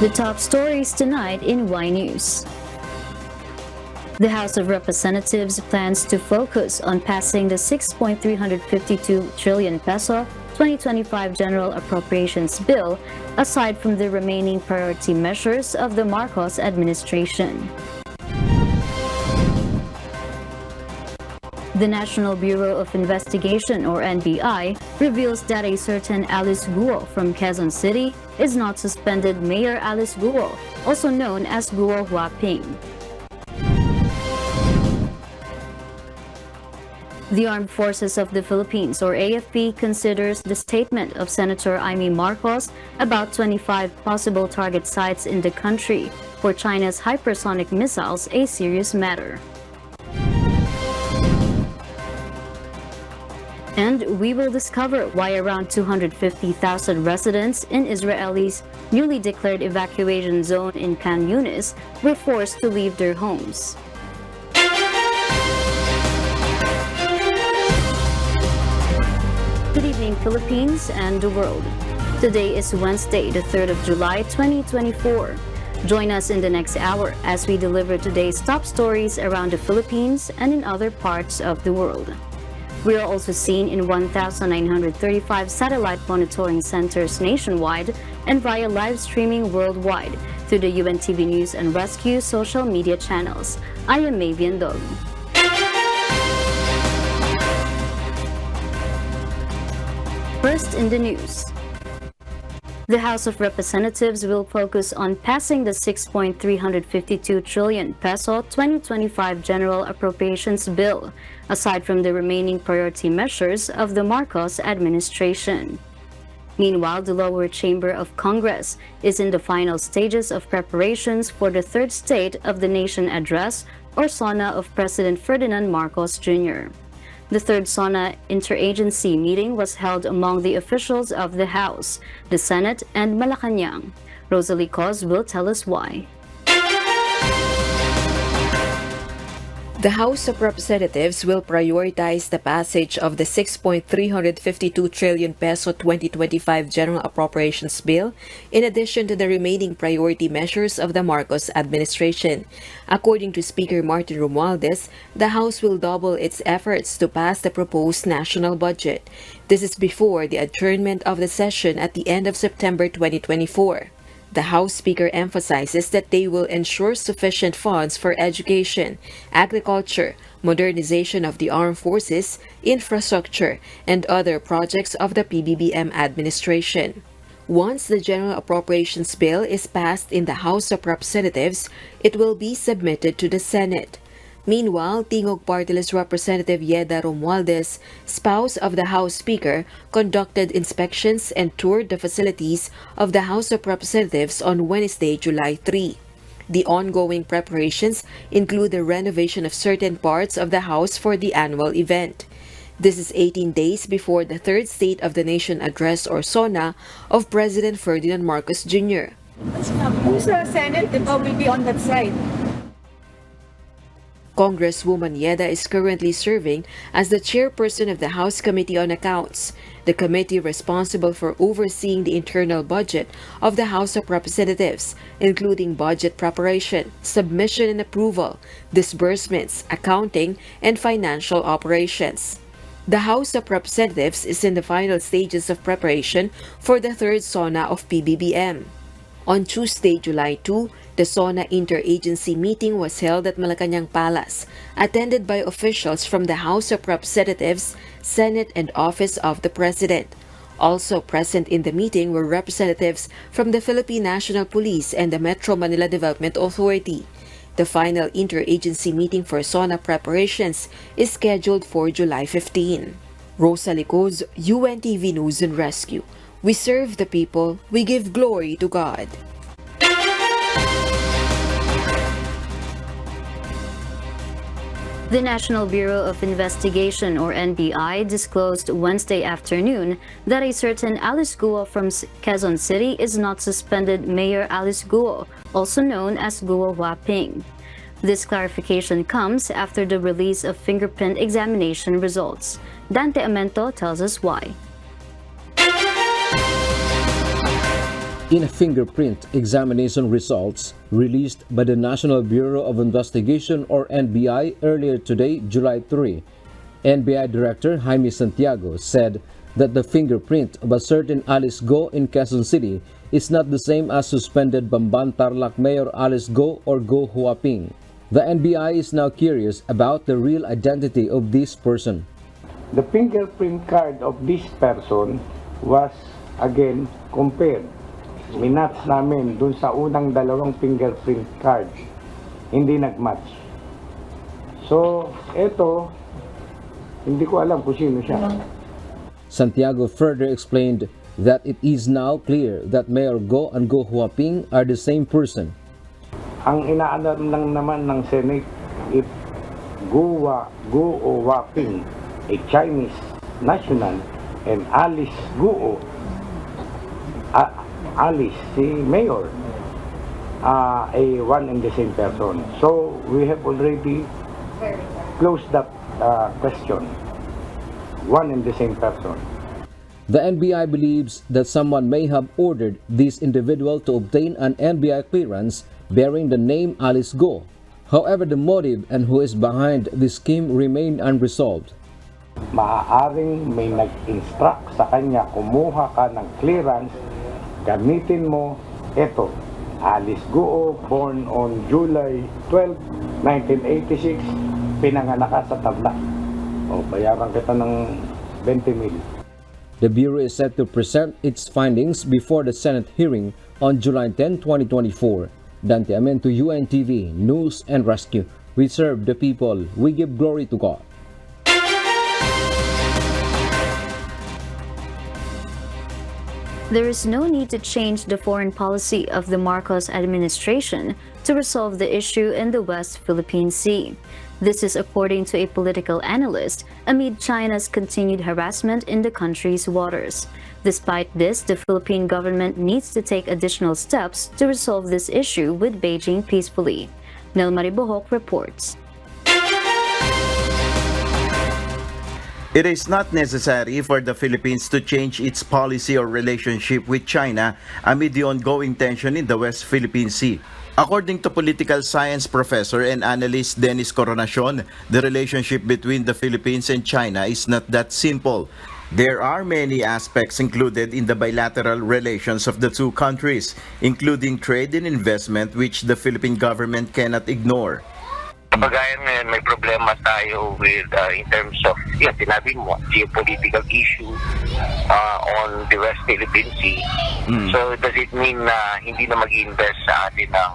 The top stories tonight in Y News. The House of Representatives plans to focus on passing the 6.352 trillion peso 2025 General Appropriations Bill, aside from the remaining priority measures of the Marcos administration. The National Bureau of Investigation, or NBI, reveals that a certain Alice Guo from Quezon City is not suspended Mayor Alice Guo, also known as Guo Huaping. The Armed Forces of the Philippines, or AFP, considers the statement of Senator Amy Marcos about 25 possible target sites in the country for China's hypersonic missiles a serious matter. And we will discover why around 250,000 residents in Israel's newly declared evacuation zone in Khan Yunis were forced to leave their homes. Good evening, Philippines and the world. Today is Wednesday, the 3rd of July, 2024. Join us in the next hour as we deliver today's top stories around the Philippines and in other parts of the world. We are also seen in 1,935 satellite monitoring centers nationwide and via live streaming worldwide through the UNTV News and Rescue social media channels. I am Mavian Dog. First in the news. The House of Representatives will focus on passing the 6.352 trillion peso 2025 General Appropriations Bill, aside from the remaining priority measures of the Marcos administration. Meanwhile, the lower chamber of Congress is in the final stages of preparations for the Third State of the Nation Address, or SONA, of President Ferdinand Marcos Jr. The third SONA interagency meeting was held among the officials of the House, the Senate, and Malacanang. Rosalie Cos will tell us why. The House of Representatives will prioritize the passage of the 6.352 trillion peso 2025 General Appropriations Bill, in addition to the remaining priority measures of the Marcos administration. According to Speaker Martin Romualdez, the House will double its efforts to pass the proposed national budget. This is before the adjournment of the session at the end of September 2024. The House Speaker emphasizes that they will ensure sufficient funds for education, agriculture, modernization of the armed forces, infrastructure, and other projects of the PBBM administration. Once the General Appropriations Bill is passed in the House of Representatives, it will be submitted to the Senate. Meanwhile, Tingog Party List Representative Yeda Romualdez, spouse of the House Speaker, conducted inspections and toured the facilities of the House of Representatives on Wednesday, July 3. The ongoing preparations include the renovation of certain parts of the House for the annual event. This is 18 days before the Third State of the Nation Address, or SONA, of President Ferdinand Marcos Jr. Who's the Senate? The will be on that side. Congresswoman Yeda is currently serving as the chairperson of the House Committee on Accounts, the committee responsible for overseeing the internal budget of the House of Representatives, including budget preparation, submission and approval, disbursements, accounting, and financial operations. The House of Representatives is in the final stages of preparation for the third SONA of PBBM. On Tuesday, July 2, the SONA interagency meeting was held at Malacanang Palace, attended by officials from the House of Representatives, Senate, and Office of the President. Also present in the meeting were representatives from the Philippine National Police and the Metro Manila Development Authority. The final interagency meeting for SONA preparations is scheduled for July 15. Rosalie Cos, UNTV News and Rescue. We serve the people, we give glory to God. The National Bureau of Investigation, or NBI, disclosed Wednesday afternoon that a certain Alice Guo from Quezon City is not suspended Mayor Alice Guo, also known as Guo Huaping. This clarification comes after the release of fingerprint examination results. Dante Amento tells us why. In a fingerprint examination results released by the National Bureau of Investigation or NBI earlier today, July 3, NBI Director Jaime Santiago said that the fingerprint of a certain Alice Guo in Quezon City is not the same as suspended Bamban Tarlac Mayor Alice Guo or Guo Huaping. The NBI is now curious about the real identity of this person. The fingerprint card of this person was again compared. Minats namin dun sa unang dalawang fingerprint card. Hindi nagmatch. So, eto, hindi ko alam kung sino siya. Santiago further explained that it is now clear that Mayor Guo and Guo Huaping are the same person. Ang inaalam lang naman ng Senate, if Guo Huaping, a Chinese national, and Alice Guo, Alice, si Mayor, a one and the same person. So, we have already closed that question. One and the same person. The NBI believes that someone may have ordered this individual to obtain an NBI clearance bearing the name Alice Guo. However, the motive and who is behind this scheme remain unresolved. Maaaring may nag-instruct sa kanya, kumuha ka ng clearance, gamitin mo, eto, Alice Guo, born on July 12, 1986, pinanganak ka sa Tarlac. O, bayaran kita ng 20 mil. The Bureau is set to present its findings before the Senate hearing on July 10, 2024. Dante Amento, UNTV, News and Rescue. We serve the people. We give glory to God. There is no need to change the foreign policy of the Marcos administration to resolve the issue in the West Philippine Sea. This is according to a political analyst amid China's continued harassment in the country's waters. Despite this, the Philippine government needs to take additional steps to resolve this issue with Beijing peacefully. Nel Maribohok reports. It is not necessary for the Philippines to change its policy or relationship with China amid the ongoing tension in the West Philippine Sea. According to political science professor and analyst Dennis Coronacion, the relationship between the Philippines and China is not that simple. There are many aspects included in the bilateral relations of the two countries, including trade and investment, which the Philippine government cannot ignore. Kapagayan ngayon, may problema tayo with in terms of, sinabi mo, geopolitical issue on the West Philippine Sea. So, does it mean na hindi na mag-invest sa atin ng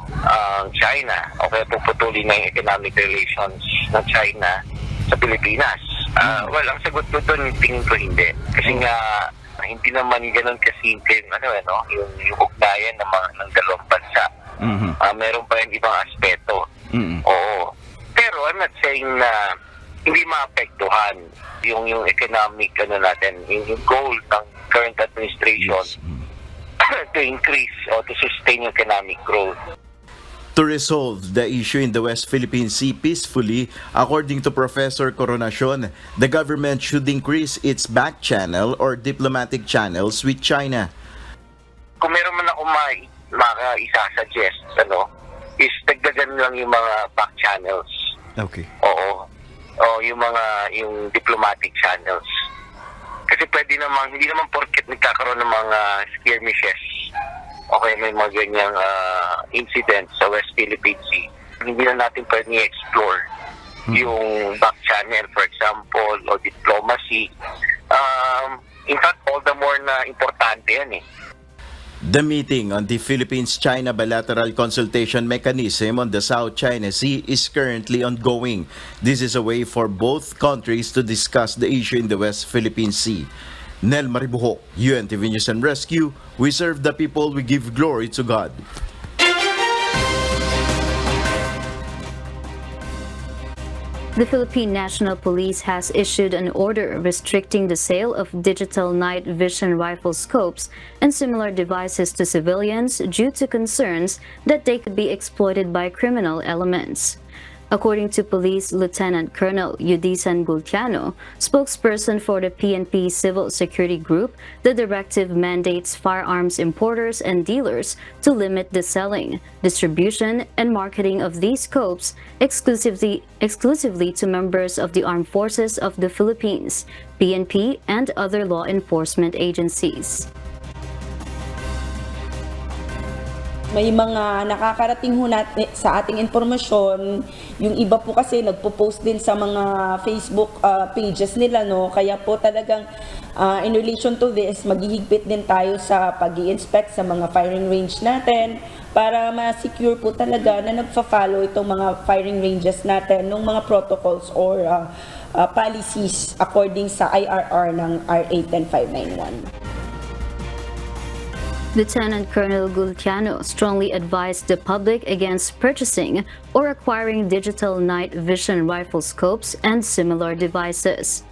China o kaya puputulin na yung economic relations ng China sa Pilipinas? Well, ang sagot ko doon, tingin ko hindi. Kasi nga, hindi naman ganun kasimple yung ugnayan ng dalawang bansa. Meron pa yung ibang aspeto. Oo. Pero I'm not saying na hindi maapektuhan yung economic natin, yung goal ng current administration to increase or to sustain economic growth. To resolve the issue in the West Philippine Sea peacefully, according to Professor Coronacion, the government should increase its back channel or diplomatic channels with China. Kung meron man ako isa-suggest, is dagdagan lang yung mga back channels. Okay. Oo. Yung diplomatic channels. Kasi pwede namang, hindi naman porket nagkakaroon ng mga skirmishes. Okay, may mga ganyang incidents sa West Philippine Sea. Hindi na natin pwede i-explore yung back channel, for example, o diplomacy. In fact, all the more na importante yan eh. The meeting on the Philippines-China bilateral consultation mechanism on the South China Sea is currently ongoing. This is a way for both countries to discuss the issue in the West Philippine Sea. Nel Maribuho, UNTV News and Rescue. We serve the people, we give glory to God. The Philippine National Police has issued an order restricting the sale of digital night vision rifle scopes and similar devices to civilians due to concerns that they could be exploited by criminal elements. According to Police Lieutenant Colonel Yudisan Gultiano, spokesperson for the PNP Civil Security Group, the directive mandates firearms importers and dealers to limit the selling, distribution, and marketing of these scopes exclusively to members of the Armed Forces of the Philippines, PNP, and other law enforcement agencies. May mga nakakarating ho sa ating informasyon, yung iba po kasi nagpo-post din sa mga Facebook pages nila, no? Kaya po talagang in relation to this, maghihigpit din tayo sa pag-i-inspect sa mga firing range natin para ma-secure po talaga na nagfa-follow itong mga firing ranges natin ng mga protocols or policies according sa IRR ng RA 10591. Lieutenant Colonel Gultiano strongly advised the public against purchasing or acquiring digital night vision rifle scopes and similar devices.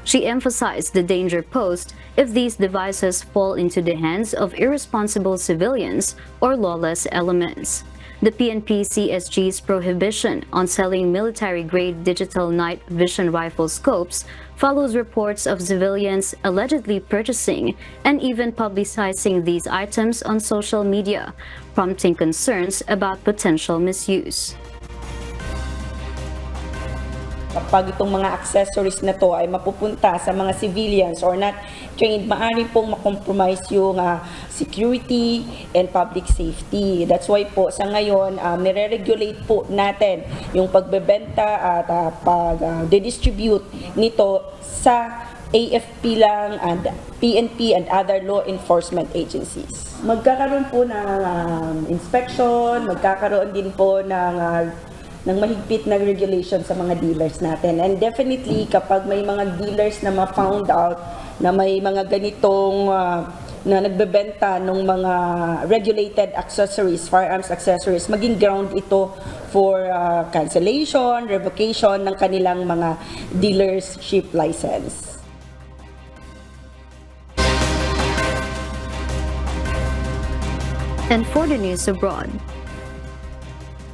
She emphasized the danger posed if these devices fall into the hands of irresponsible civilians or lawless elements. The PNP CSG's prohibition on selling military-grade digital night vision rifle scopes follows reports of civilians allegedly purchasing and even publicizing these items on social media, prompting concerns about potential misuse. Kapag itong mga accessories na to ay mapupunta sa mga civilians or not trained, maaari pong makompromise yung security and public safety. That's why po sa ngayon, nire-regulate po natin yung pagbebenta at pag-distribute nito sa AFP lang and PNP and other law enforcement agencies. Magkakaroon po ng inspection, magkakaroon din po ng mahigpit na regulation sa mga dealers natin. And definitely, kapag may mga dealers na ma-found out na may mga ganitong na nagbebenta ng mga regulated accessories, firearms accessories, maging ground ito for cancellation, revocation ng kanilang mga dealership license. And for the news abroad,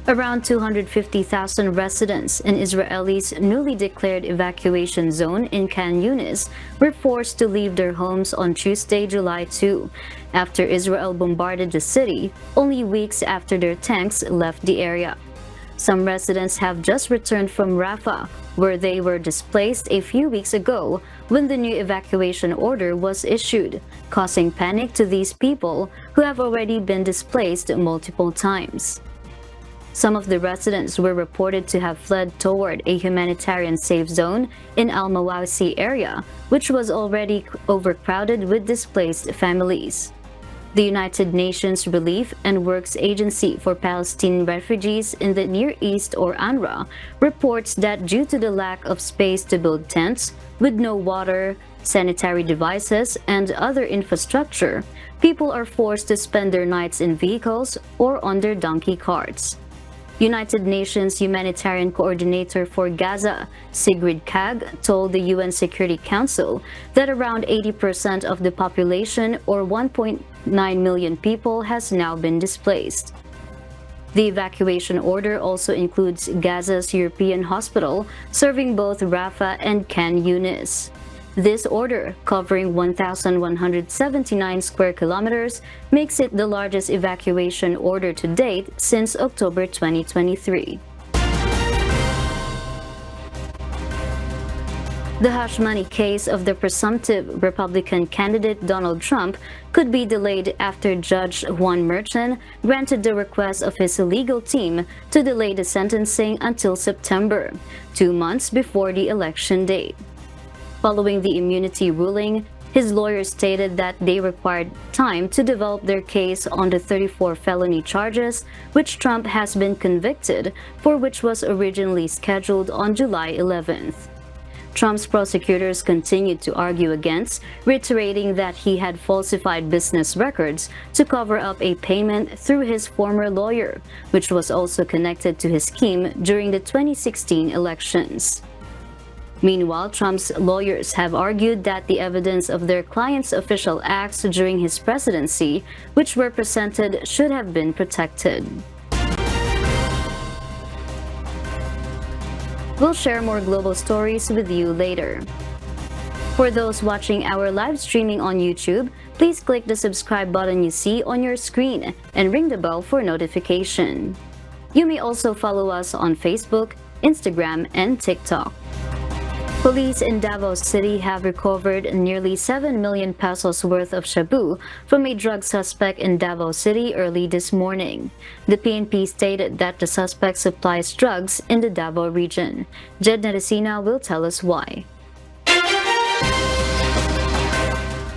around 250,000 residents in Israel's newly declared evacuation zone in Khan Yunis were forced to leave their homes on Tuesday, July 2, after Israel bombarded the city only weeks after their tanks left the area. Some residents have just returned from Rafah, where they were displaced a few weeks ago when the new evacuation order was issued, causing panic to these people who have already been displaced multiple times. Some of the residents were reported to have fled toward a humanitarian safe zone in Al-Mawasi area, which was already overcrowded with displaced families. The United Nations Relief and Works Agency for Palestinian Refugees in the Near East, or UNRWA, reports that due to the lack of space to build tents, with no water, sanitary devices, and other infrastructure, people are forced to spend their nights in vehicles or on their donkey carts. United Nations Humanitarian Coordinator for Gaza, Sigrid Kaag, told the UN Security Council that around 80% of the population, or 1.9 million people, has now been displaced. The evacuation order also includes Gaza's European hospital, serving both Rafah and Khan Yunis. This order, covering 1,179 square kilometers, makes it the largest evacuation order to date since October 2023. The hush money case of the presumptive Republican candidate Donald Trump could be delayed after Judge Juan Merchan granted the request of his legal team to delay the sentencing until September, 2 months before the election date. Following the immunity ruling, his lawyers stated that they required time to develop their case on the 34 felony charges which Trump has been convicted for, which was originally scheduled on July 11th. Trump's prosecutors continued to argue against, reiterating that he had falsified business records to cover up a payment through his former lawyer, which was also connected to his scheme during the 2016 elections. Meanwhile, Trump's lawyers have argued that the evidence of their client's official acts during his presidency, which were presented, should have been protected. We'll share more global stories with you later. For those watching our live streaming on YouTube, please click the subscribe button you see on your screen and ring the bell for notification. You may also follow us on Facebook, Instagram, and TikTok. Police in Davao City have recovered nearly 7 million pesos worth of shabu from a drug suspect in Davao City early this morning. The PNP stated that the suspect supplies drugs in the Davao region. Jed Neresina will tell us why.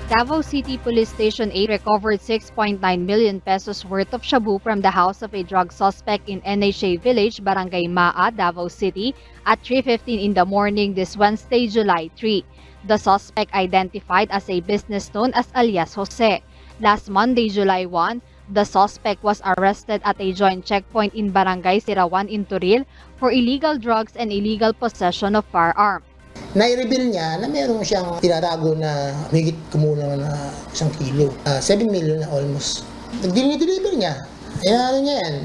Davao City Police Station 8 recovered 6.9 million pesos worth of shabu from the house of a drug suspect in NHA Village, Barangay Maa, Davao City at 3:15 in the morning this Wednesday, July 3. The suspect, identified as a business known as alias Jose. Last Monday, July 1, the suspect was arrested at a joint checkpoint in Barangay Sirawan in Turil for illegal drugs and illegal possession of firearm. Nai-reveal niya na meron siyang tinatago na higit kumulang na 1 kilo. 7 million na almost. Dinideliver niya. Ano niya yan?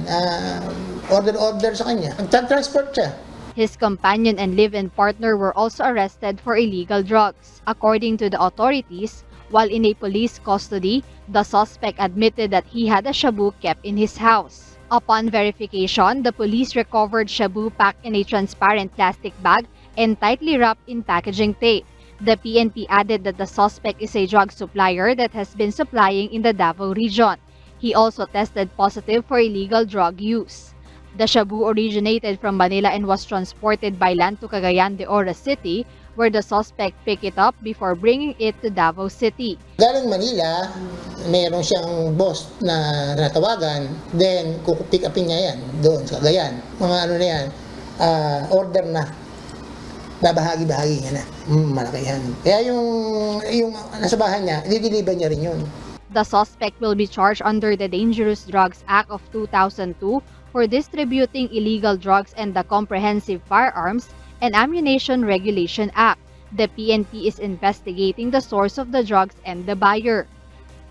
Order sa kanya. Nag-transport siya. His companion and live-in partner were also arrested for illegal drugs. According to the authorities, while in a police custody, the suspect admitted that he had a shabu kept in his house. Upon verification, the police recovered shabu packed in a transparent plastic bag and tightly wrapped in packaging tape. The PNP added that the suspect is a drug supplier that has been supplying in the Davao region. He also tested positive for illegal drug use. The shabu originated from Manila and was transported by land to Cagayan de Oro City, where the suspect picked it up before bringing it to Davao City. Galing Manila, meron siyang boss na natawagan, then pick upin niya yan doon sa Cagayan. Mga ano na yan, order na. Babahagi-bahagi niya na. Malaki yan. Kaya yung nasa bahay niya, i-deliver niya rin yun. The suspect will be charged under the Dangerous Drugs Act of 2002 for distributing illegal drugs and the Comprehensive Firearms and Ammunition Regulation Act. The PNP is investigating the source of the drugs and the buyer.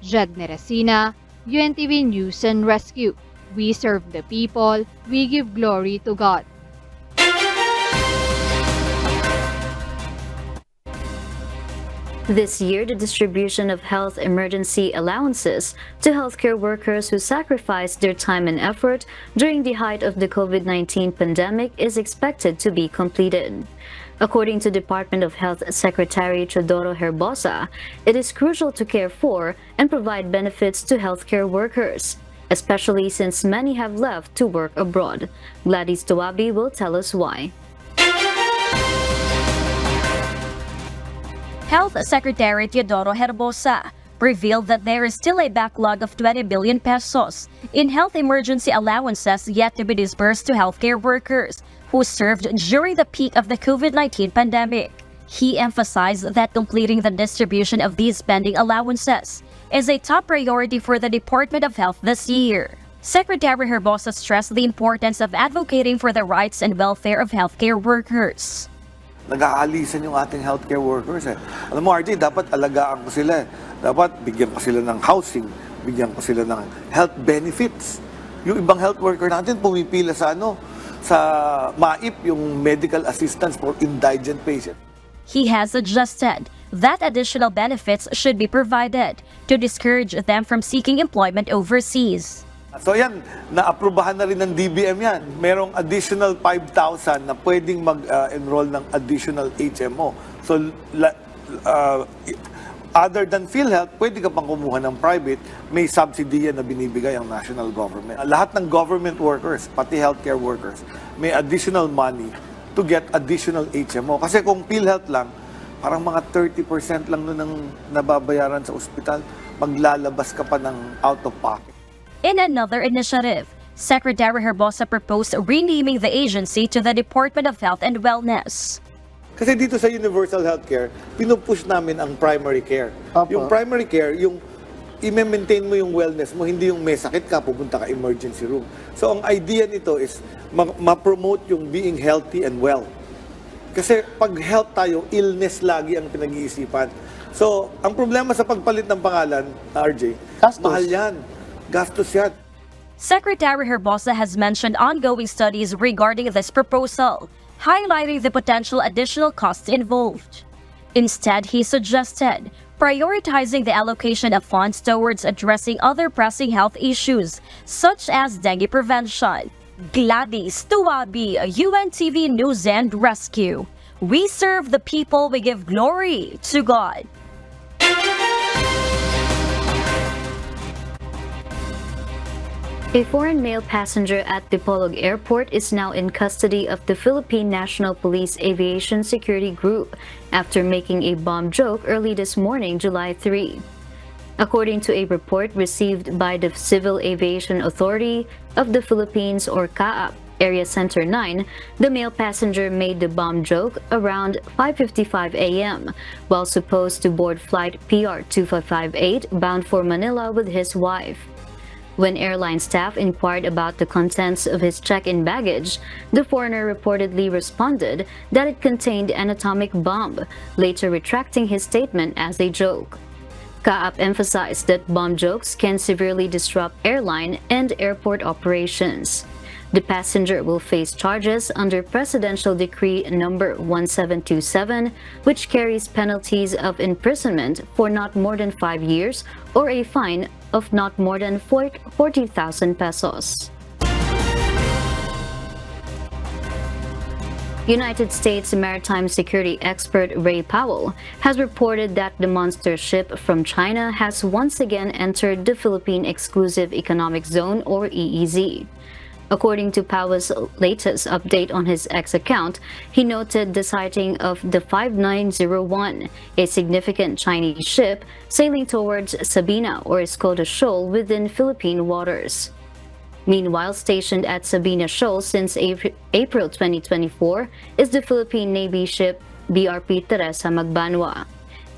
Jed Neresina, UNTV News and Rescue. We serve the people. We give glory to God. This year, the distribution of health emergency allowances to healthcare workers who sacrificed their time and effort during the height of the COVID-19 pandemic is expected to be completed. According to Department of Health Secretary Teodoro Herbosa, it is crucial to care for and provide benefits to healthcare workers, especially since many have left to work abroad. Gladys Tuabi will tell us why. Health Secretary Teodoro Herbosa revealed that there is still a backlog of 20 billion pesos in health emergency allowances yet to be disbursed to healthcare workers who served during the peak of the COVID-19 pandemic. He emphasized that completing the distribution of these spending allowances is a top priority for the Department of Health this year. Secretary Herbosa stressed the importance of advocating for the rights and welfare of healthcare workers. Nag-aalisan yung ating healthcare workers eh. Alam mo, RJ, dapat alagaan ko sila. Dapat bigyan ko sila ng housing, bigyan ko sila ng health benefits. Yung ibang health worker natin pumipila sa MAIP, yung medical assistance for indigent patients. He has suggested that additional benefits should be provided to discourage them from seeking employment overseas. So yan, naaprubahan na rin ng DBM yan. Merong additional 5,000 na pwedeng mag-enroll ng additional HMO. So other than PhilHealth, pwede ka pang kumuha ng private, may subsidy yan na binibigay ang national government. Lahat ng government workers, pati healthcare workers, may additional money to get additional HMO. Kasi kung PhilHealth lang, parang mga 30% lang nun ang nababayaran sa ospital, maglalabas ka pa ng out of pocket. In another initiative, Secretary Herbosa proposed renaming the agency to the Department of Health and Wellness. Kasi dito sa universal healthcare, pinupush namin ang primary care. Yung primary care, yung i-maintain mo yung wellness mo, hindi yung may sakit ka, pupunta ka emergency room. So ang idea nito is ma-promote yung being healthy and well. Kasi pag health tayo, illness lagi ang pinag-iisipan. So ang problema sa pagpalit ng pangalan, RJ, mahal yan. Gastos yan. Secretary Herbosa has mentioned ongoing studies regarding this proposal. highlighting the potential additional costs involved. Instead, he suggested prioritizing the allocation of funds towards addressing other pressing health issues, such as dengue prevention. Gladys Tuwabi, UNTV News and Rescue. We serve the people, we give glory to God. A foreign male passenger at Dipolog Airport is now in custody of the Philippine National Police Aviation Security Group after making a bomb joke early this morning, July 3. According to a report received by the Civil Aviation Authority of the Philippines, or CAAP, Area Center 9, the male passenger made the bomb joke around 5:55 a.m. while supposed to board flight PR-2558 bound for Manila with his wife. When airline staff inquired about the contents of his check-in baggage, the foreigner reportedly responded that it contained an atomic bomb, later retracting his statement as a joke. CAAP emphasized that bomb jokes can severely disrupt airline and airport operations. The passenger will face charges under Presidential Decree number 1727, which carries penalties of imprisonment for not more than 5 years or a fine of not more than 40,000 pesos. United States maritime security expert Ray Powell has reported that the monster ship from China has once again entered the Philippine Exclusive Economic Zone, or EEZ. According to Powell's latest update on his X account, he noted the sighting of the 5901, a significant Chinese ship sailing towards Sabina or Escoda Shoal within Philippine waters. Meanwhile, stationed at Sabina Shoal since April 2024 is the Philippine Navy ship BRP Teresa Magbanwa.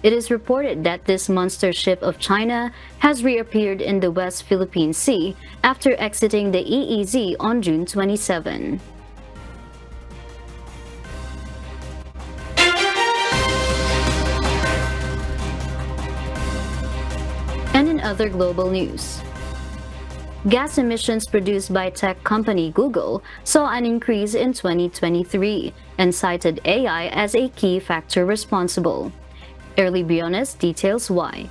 It is reported that this monster ship of China has reappeared in the West Philippine Sea after exiting the EEZ on June 27. And in other global news, gas emissions produced by tech company Google saw an increase in 2023 and cited AI as a key factor responsible. Early Briones details why.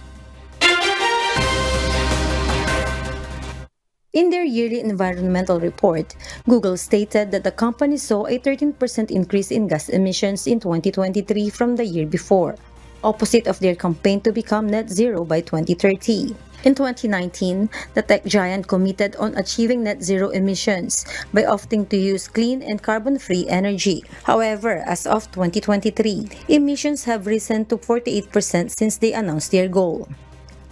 In their yearly environmental report, Google stated that the company saw a 13% increase in gas emissions in 2023 from the year before, opposite of their campaign to become net zero by 2030. In 2019, the tech giant committed on achieving net zero emissions by opting to use clean and carbon-free energy. However, as of 2023, emissions have risen to 48% since they announced their goal.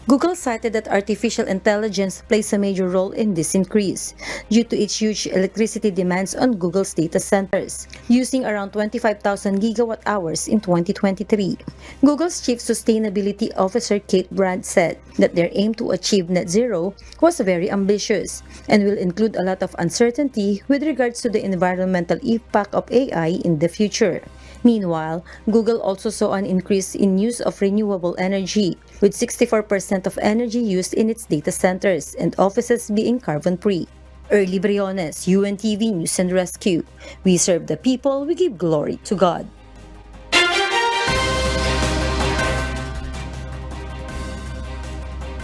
Google cited that artificial intelligence plays a major role in this increase due to its huge electricity demands on Google's data centers, using around 25,000 gigawatt hours in 2023. Google's Chief Sustainability Officer Kate Brandt said that their aim to achieve net zero was very ambitious and will include a lot of uncertainty with regards to the environmental impact of AI in the future. Meanwhile, Google also saw an increase in use of renewable energy, with 64% of energy used in its data centers and offices being carbon-free. Early Briones, UNTV News and Rescue. We serve the people, we give glory to God.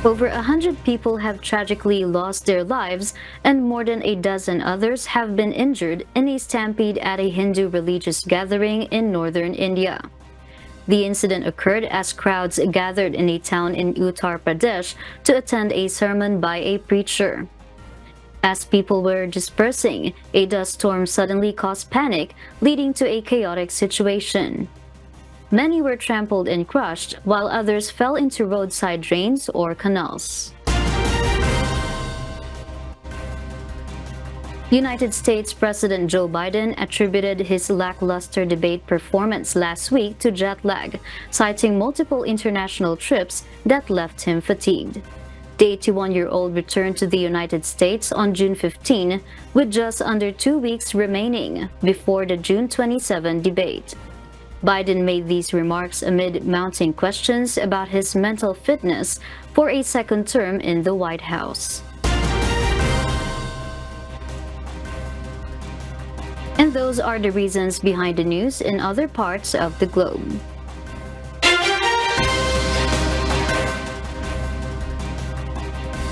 Over 100 people have tragically lost their lives and more than a dozen others have been injured in a stampede at a Hindu religious gathering in northern India. The incident occurred as crowds gathered in a town in Uttar Pradesh to attend a sermon by a preacher. As people were dispersing, a dust storm suddenly caused panic, leading to a chaotic situation. Many were trampled and crushed, while others fell into roadside drains or canals. United States President Joe Biden attributed his lackluster debate performance last week to jet lag, citing multiple international trips that left him fatigued. The 81-year-old returned to the United States on June 15, with just under 2 weeks remaining before the June 27 debate. Biden made these remarks amid mounting questions about his mental fitness for a second term in the White House. And those are the reasons behind the news in other parts of the globe.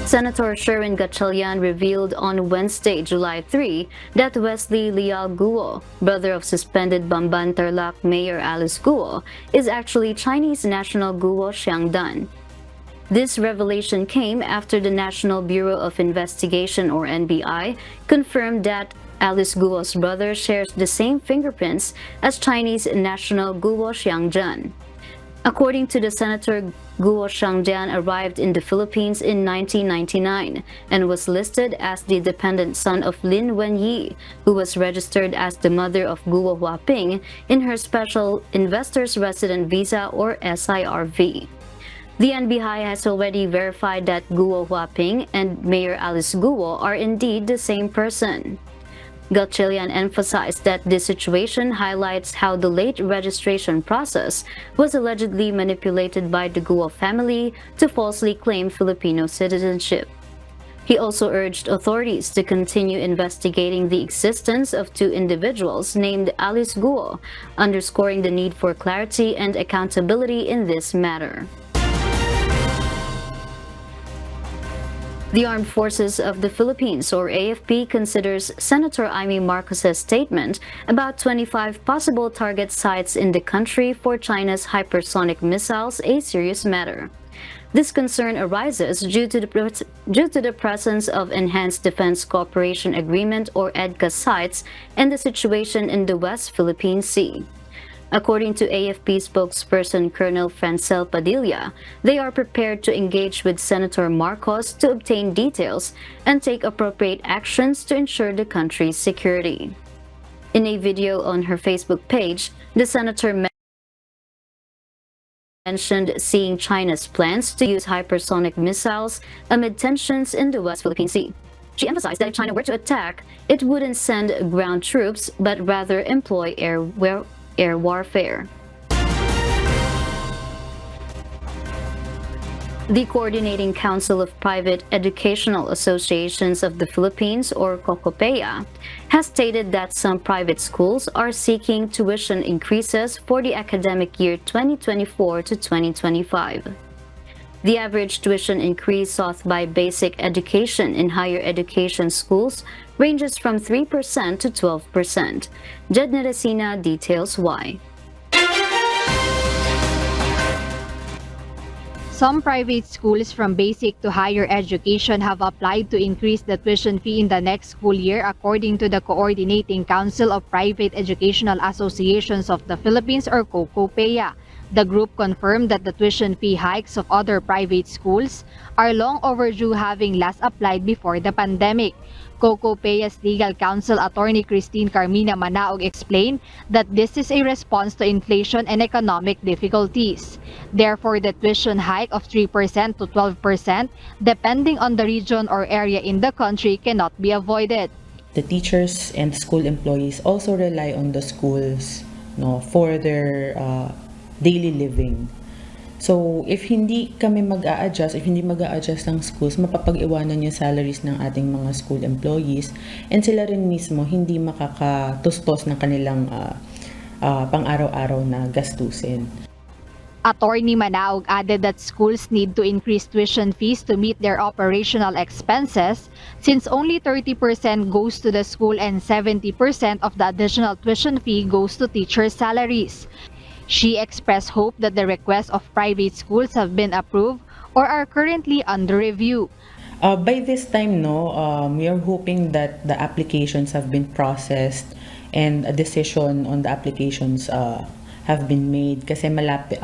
Senator Sherwin Gatchalian revealed on Wednesday, July 3, that Wesley Leal Guo, brother of suspended Bamban Tarlac Mayor Alice Guo, is actually Chinese national Guo Xiangdan. This revelation came after the National Bureau of Investigation, or NBI, confirmed that Alice Guo's brother shares the same fingerprints as Chinese national Guo Xiangdan. According to the senator, Guo Xiangdan arrived in the Philippines in 1999 and was listed as the dependent son of Lin Wenyi, who was registered as the mother of Guo Huaping in her Special Investors Resident Visa, or SIRV. The NBI has already verified that Guo Huaping and Mayor Alice Guo are indeed the same person. Gatchalian emphasized that this situation highlights how the late registration process was allegedly manipulated by the Guo family to falsely claim Filipino citizenship. He also urged authorities to continue investigating the existence of two individuals named Alice Guo, underscoring the need for clarity and accountability in this matter. The Armed Forces of the Philippines, or AFP, considers Senator Amy Marcos's statement about 25 possible target sites in the country for China's hypersonic missiles a serious matter. This concern arises due to the presence of Enhanced Defense Cooperation Agreement, or EDCA sites, and the situation in the West Philippine Sea. According to AFP spokesperson Colonel Francel Padilla, they are prepared to engage with Senator Marcos to obtain details and take appropriate actions to ensure the country's security. In a video on her Facebook page, the senator mentioned seeing China's plans to use hypersonic missiles amid tensions in the West Philippine Sea. She emphasized that if China were to attack, it wouldn't send ground troops, but rather employ air warfare. The Coordinating Council of Private Educational Associations of the Philippines, or COCOPEA, has stated that some private schools are seeking tuition increases for the academic year 2024 to 2025. The average tuition increase sought by basic education in higher education schools ranges from 3% to 12%. Jed Neresina details why. Some private schools from basic to higher education have applied to increase the tuition fee in the next school year, according to the Coordinating Council of Private Educational Associations of the Philippines, or COCOPEA. The group confirmed that the tuition fee hikes of other private schools are long overdue, having last applied before the pandemic. COCOPEA's legal counsel attorney Christine Carmina Manaog explained that this is a response to inflation and economic difficulties. Therefore, the tuition hike of 3% to 12%, depending on the region or area in the country, cannot be avoided. The teachers and school employees also rely on the schools for their daily living. So, if hindi kami mag-a-adjust, if hindi mag-a-adjust ng schools, mapapag-iwanan yung salaries ng ating mga school employees, and sila rin mismo hindi makakatustos ng kanilang pang-araw-araw na gastusin. Attorney Manaog added that schools need to increase tuition fees to meet their operational expenses, since only 30% goes to the school and 70% of the additional tuition fee goes to teachers' salaries. She expressed hope that the requests of private schools have been approved or are currently under review. By this time, we are hoping that the applications have been processed and a decision on the applications have been made, kasi malapit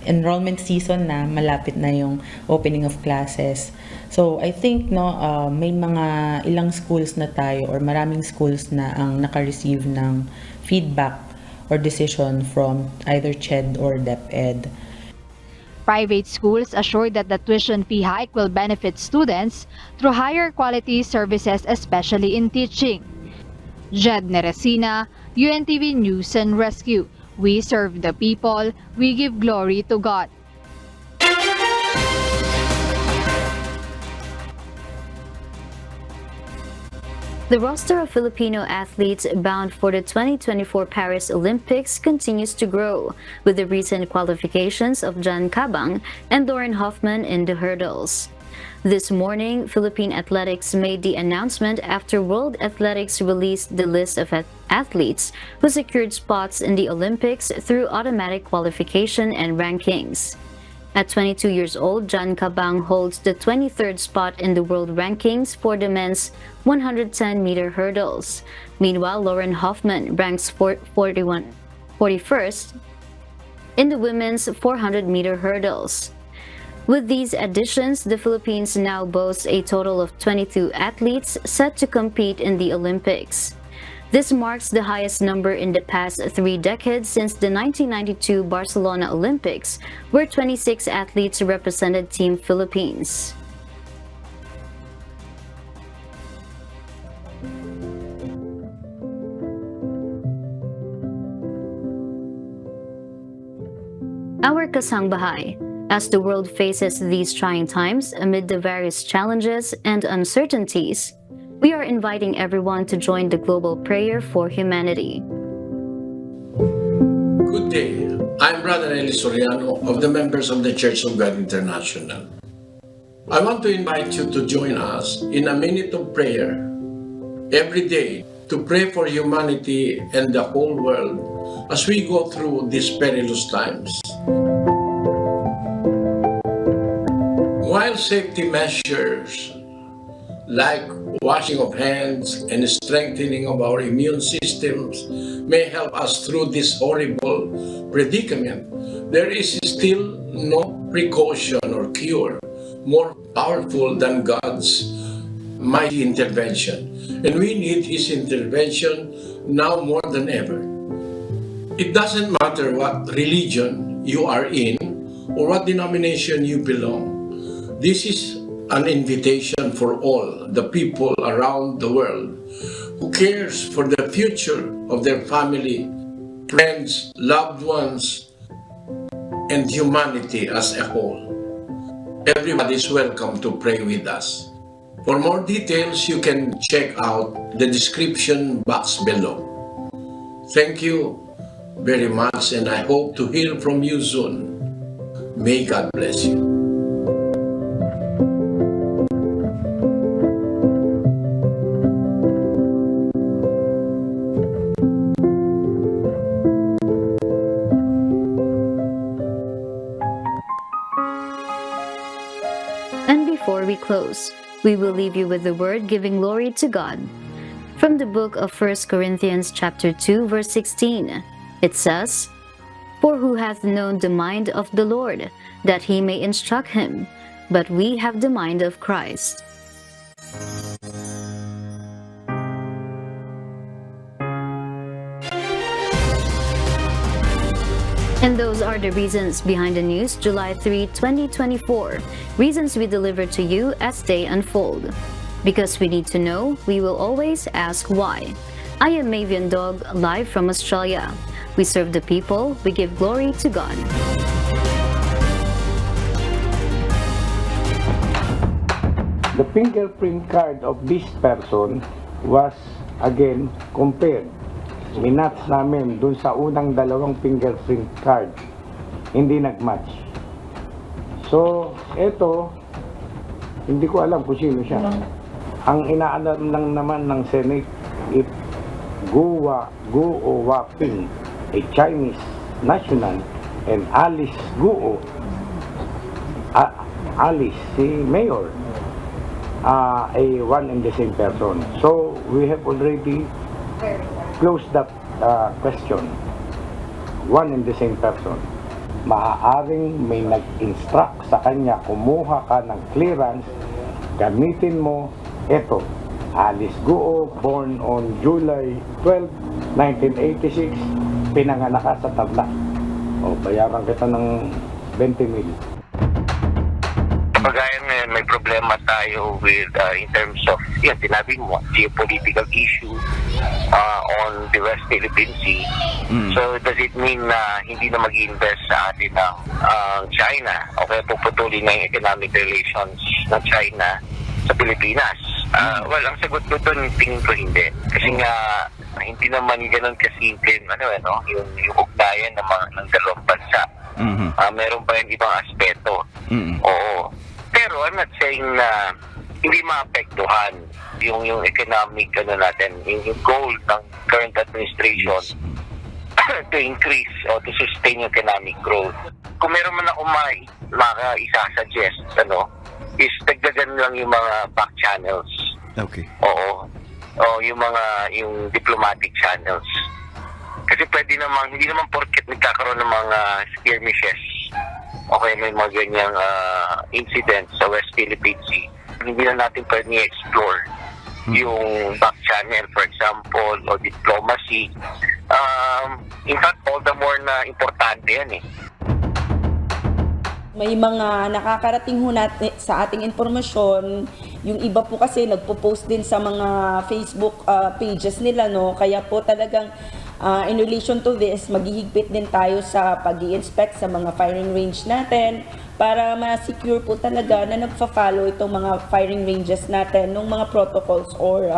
enrollment season na, malapit na yung opening of classes. So I think may mga ilang schools na tayo, or maraming schools na ang naka-receive ng feedback or decision from either CHED or DepEd. Private schools assured that the tuition fee hike will benefit students through higher quality services, especially in teaching. Jed Neresina, UNTV News and Rescue. We serve the people, we give glory to God. The roster of Filipino athletes bound for the 2024 Paris Olympics continues to grow, with the recent qualifications of Jan Cabang and Lauren Hoffman in the hurdles. This morning, Philippine Athletics made the announcement after World Athletics released the list of athletes who secured spots in the Olympics through automatic qualification and rankings. At 22 years old, Jan Cabang holds the 23rd spot in the world rankings for the men's 110-meter hurdles. Meanwhile, Lauren Hoffman ranks 41st in the women's 400-meter hurdles. With these additions, the Philippines now boasts a total of 22 athletes set to compete in the Olympics. This marks the highest number in the past 3 decades since the 1992 Barcelona Olympics, where 26 athletes represented Team Philippines. Our kasangbahay. As the world faces these trying times amid the various challenges and uncertainties, we are inviting everyone to join the global prayer for humanity. Good day. I'm Brother Alice of the members of the Church of God International. I want to invite you to join us in a minute of prayer every day to pray for humanity and the whole world as we go through these perilous times. While safety measures like washing of hands and strengthening of our immune systems may help us through this horrible predicament, there is still no precaution or cure more powerful than God's mighty intervention. And we need His intervention now more than ever. It doesn't matter what religion you are in or what denomination you belong. This is an invitation for all the people around the world who cares for the future of their family, friends, loved ones, and humanity as a whole. Everybody is welcome to pray with us. For more details, you can check out the description box below. Thank you very much, and I hope to hear from you soon. May God bless you. Before we close, we will leave you with the word giving glory to God. From the book of 1 Corinthians chapter 2 verse 16, it says, "For who hath known the mind of the Lord, that he may instruct him? But we have the mind of Christ." And those are the reasons behind the news, July 3, 2024. Reasons we deliver to you as they unfold. Because we need to know, we will always ask why. I am Mavian Dog, live from Australia. We serve the people, we give glory to God. The fingerprint card of this person was again compared. Minats namin dun sa unang dalawang fingerprint card, hindi nagmatch. So, eto, hindi ko alam kung sino siya. Ang inaalam lang naman ng Senate, if Guo Waping, a Chinese national, and Alice Guo, Alice, si Mayor, a one and the same person. So, we have already close that question. One and the same person. Maaaring may nag-instruct sa kanya, kumuha ka ng clearance, gamitin mo ito. Alice Guo, born on July 12, 1986, pinanganak ka sa tabla. O, bayaran kita ng 20 mil. Kagaya ngayon, may problema tayo with in terms of, yan, sinabi mo, geopolitical issue on the West Philippine Sea. So, does it mean na hindi na mag-invest sa atin ng China o kaya puputulin na yung economic relations ng China sa Pilipinas? Well, ang sagot ko doon, tingin ko hindi. Kasi nga, hindi naman ganun kasimple yung ugnayan ng dalawang bansa. Meron pa yung ibang aspeto. Oo. Pero I'm not saying na hindi maapektuhan yung economic natin, yung goal ng current administration to increase or to sustain yung economic growth. Kung meron man ako isa-suggest, is dagdagan lang yung mga back channels. Okay. Oo. Yung diplomatic channels. Kasi pwede namang, hindi naman porket nagkakaroon ng mga skirmishes, okay, may mga ganyang incidents sa West Philippine Sea, hindi na natin pwede i-explore yung back channel, for example, o diplomacy. In fact, all the more na importante yan eh. May mga nakakarating ho natin sa ating informasyon, yung iba po kasi nagpo-post din sa mga Facebook pages nila, kaya po talagang in relation to this, maghihigpit din tayo sa pag-i-inspect sa mga firing range natin para ma-secure po talaga na nagfa-follow itong mga firing ranges natin ng mga protocols or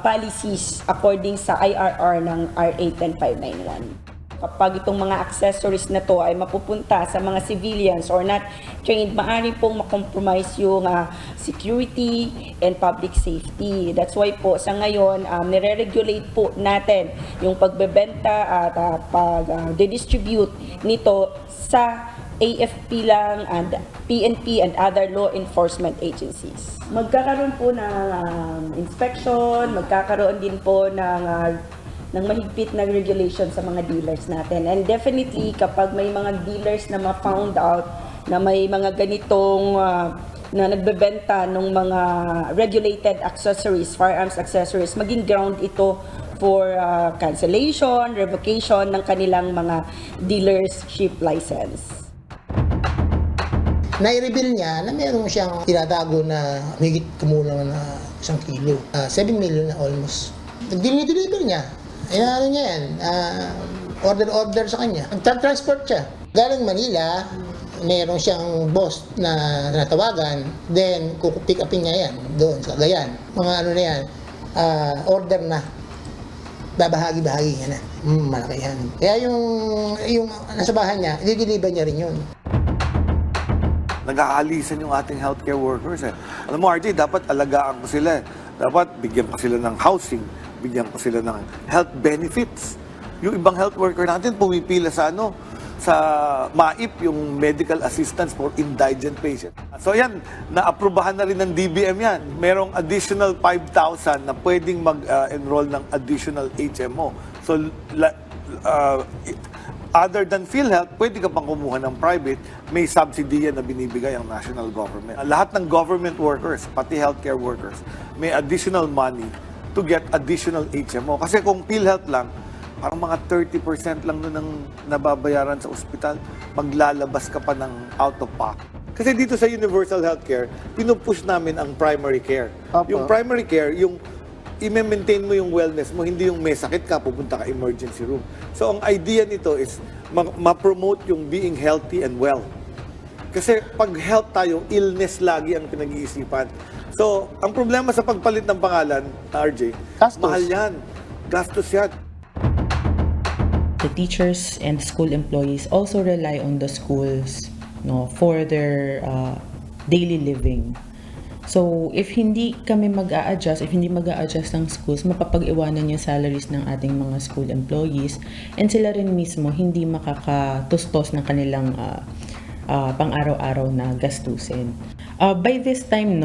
policies according sa IRR ng RA 10591. Kapag itong mga accessories na to ay mapupunta sa mga civilians or not trained, maaari pong makompromise yung security and public safety. That's why po sa ngayon, nire-regulate po natin yung pagbebenta at pag-distribute nito sa AFP lang and PNP and other law enforcement agencies. Magkakaroon po ng inspection, magkakaroon din po ng mahigpit na regulation sa mga dealers natin. And definitely, kapag may mga dealers na ma-found out na may mga ganitong na nagbebenta ng mga regulated accessories, firearms accessories, maging ground ito for cancellation, revocation ng kanilang mga dealership license. Nai-reveal niya na meron siyang tinatago na higit kumulang na 1 kilo. 7 million na almost. Nag-deliver niya. Ano niya yan, order sa kanya. Nag-transport siya. Galing Manila, meron siyang boss na natawagan, then pick upin niya yan doon sa Cagayan. Mga na yan, order na. Babahagi-bahagi niya na. Malaki yan. Kaya yung nasa bahay niya, i-deliver niya rin yun. Nag-aalisan yung ating healthcare workers. Alam mo, RJ, dapat alagaan ko sila. Dapat bigyan pa sila ng housing, bigyan pa sila ng health benefits. Yung ibang health worker natin pumipila sa sa MAIP, yung medical assistance for indigent patient. So yan, naaprubahan na rin ng DBM yan. Merong additional 5,000 na pwedeng mag-enroll ng additional HMO. So other than PhilHealth, pwede ka pang kumuha ng private, may subsidy yan na binibigay ang national government. Lahat ng government workers, pati healthcare workers, may additional money to get additional HMO. Kasi kung PhilHealth lang, parang mga 30% lang nun ang nababayaran sa ospital, maglalabas ka pa ng out of pocket. Kasi dito sa universal healthcare, pinupush namin ang primary care. Yung primary care, yung i-maintain mo yung wellness mo, hindi yung may sakit ka, pupunta ka emergency room. So ang idea nito is ma-promote yung being healthy and well. Kasi pag health tayo, illness lagi ang pinag-iisipan. So ang problema sa pagpalit ng pangalan, RJ, mahal yan. Gastos yan. The teachers and school employees also rely on the schools for their daily living. So, if hindi kami mag-a-adjust, if hindi mag-a-adjust ng schools, mapapag-iwanan yung salaries ng ating mga school employees and sila rin mismo hindi makakatustos ng kanilang pang-araw-araw na gastusin. By this time,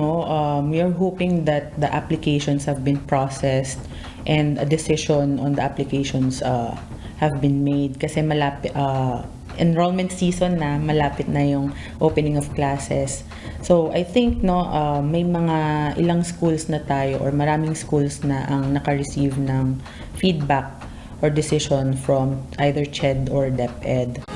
we are hoping that the applications have been processed and a decision on the applications have been made kasi malapit enrollment season na, malapit na yung opening of classes. So I think may mga ilang schools na tayo or maraming schools na ang naka-receive ng feedback or decision from either CHED or DepEd.